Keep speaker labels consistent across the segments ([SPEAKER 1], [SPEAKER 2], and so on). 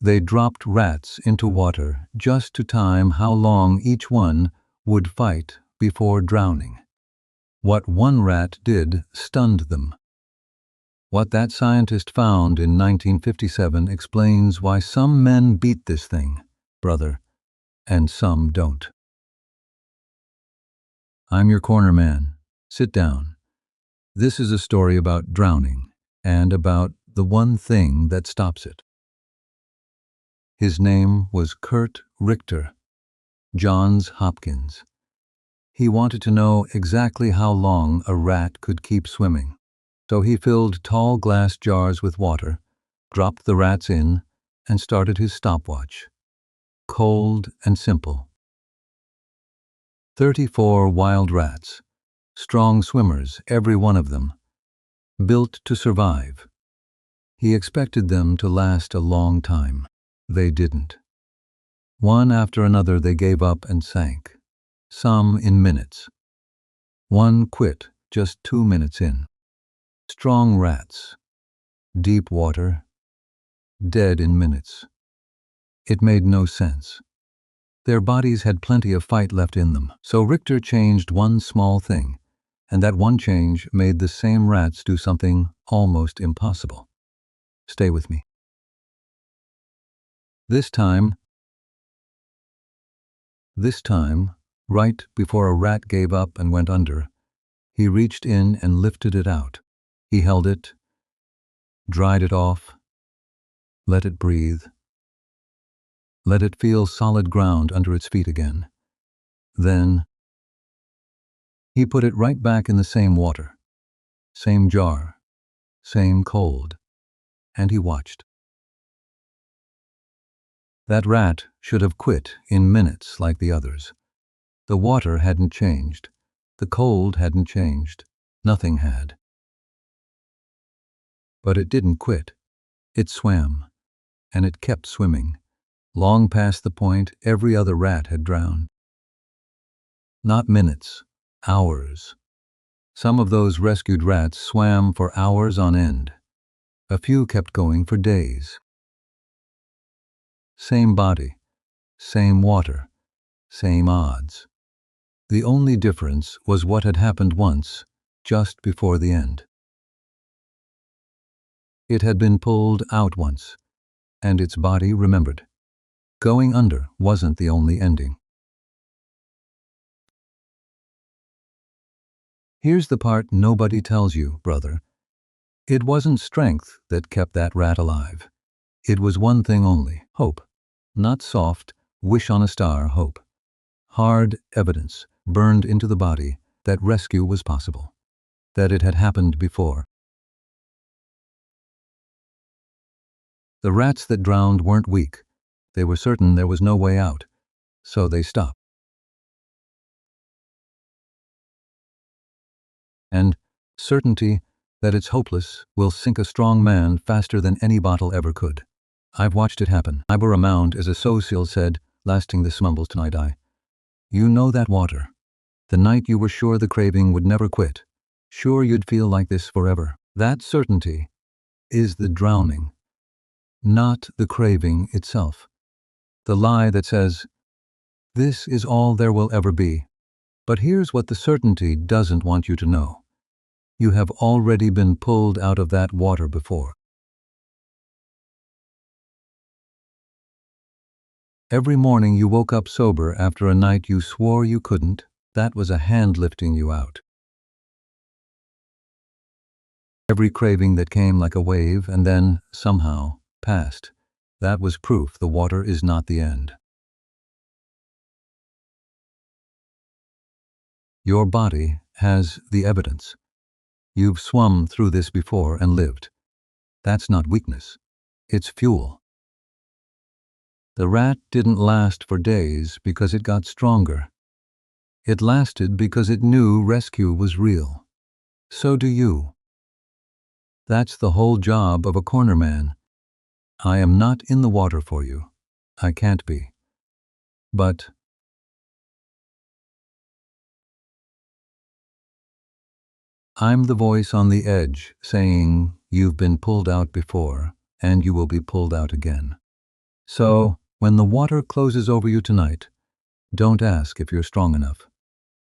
[SPEAKER 1] They dropped rats into water just to time how long each one would fight before drowning. What one rat did stunned them. What that scientist found in 1957 explains why some men beat this thing, brother, and some don't. I'm your corner man. Sit down. This is a story about drowning and about the one thing that stops it. His name was Kurt Richter, Johns Hopkins. He wanted to know exactly how long a rat could keep swimming. So he filled tall glass jars with water, dropped the rats in, and started his stopwatch. Cold and simple. 34 wild rats, strong swimmers, every one of them, built to survive. He expected them to last a long time. They didn't. One after another they gave up and sank, some in minutes. One quit just 2 minutes in. Strong rats, deep water, dead in minutes. It made no sense. Their bodies had plenty of fight left in them, so Richter changed one small thing, and that one change made the same rats do something almost impossible. Stay with me. This time, right before a rat gave up and went under, he reached in and lifted it out. He held it, dried it off, let it breathe, let it feel solid ground under its feet again. Then he put it right back in the same water, same jar, same cold, and he watched. That rat should have quit in minutes like the others. The water hadn't changed, the cold hadn't changed, nothing had. But it didn't quit. It swam, and it kept swimming, long past the point every other rat had drowned. Not minutes, hours. Some of those rescued rats swam for hours on end. A few kept going for days. Same body, same water, same odds. The only difference was what had happened once, just before the end. It had been pulled out once, and its body remembered. Going under wasn't the only ending. Here's the part nobody tells you, brother. It wasn't strength that kept that rat alive. It was one thing only, hope. Not soft, wish-on-a-star hope. Hard evidence burned into the body that rescue was possible, that it had happened before. The rats that drowned weren't weak. They were certain there was no way out, so they stopped. And certainty that it's hopeless will sink a strong man faster than any bottle ever could. I've watched it happen. I bore a mound, as a social said, lasting the smumbles tonight. You know that water. The night you were sure the craving would never quit, sure you'd feel like this forever. That certainty is the drowning, not the craving itself. The lie that says, this is all there will ever be. But here's what the certainty doesn't want you to know. You have already been pulled out of that water before. Every morning you woke up sober after a night you swore you couldn't. That was a hand lifting you out. Every craving that came like a wave and then, somehow, passed. That was proof the water is not the end. Your body has the evidence. You've swum through this before and lived. That's not weakness. It's fuel. The rat didn't last for days because it got stronger. It lasted because it knew rescue was real. So do you. That's the whole job of a corner man. I am not in the water for you. I can't be. But I'm the voice on the edge saying you've been pulled out before and you will be pulled out again. So, when the water closes over you tonight, don't ask if you're strong enough.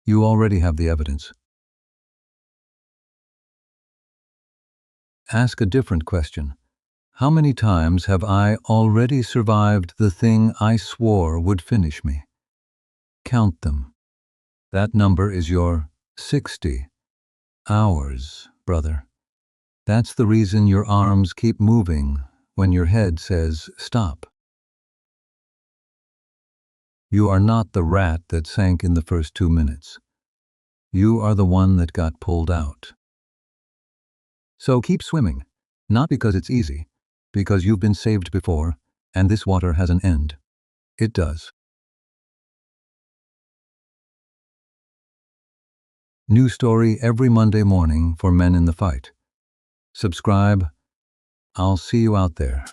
[SPEAKER 1] You already have the evidence. Ask a different question. How many times have I already survived the thing I swore would finish me? Count them. That number is your 60 hours, brother. That's the reason your arms keep moving when your head says stop. You are not the rat that sank in the first 2 minutes. You are the one that got pulled out. So keep swimming, not because it's easy, because you've been saved before, and this water has an end. It does. New story every Monday morning for Men in the Fight. Subscribe. I'll see you out there.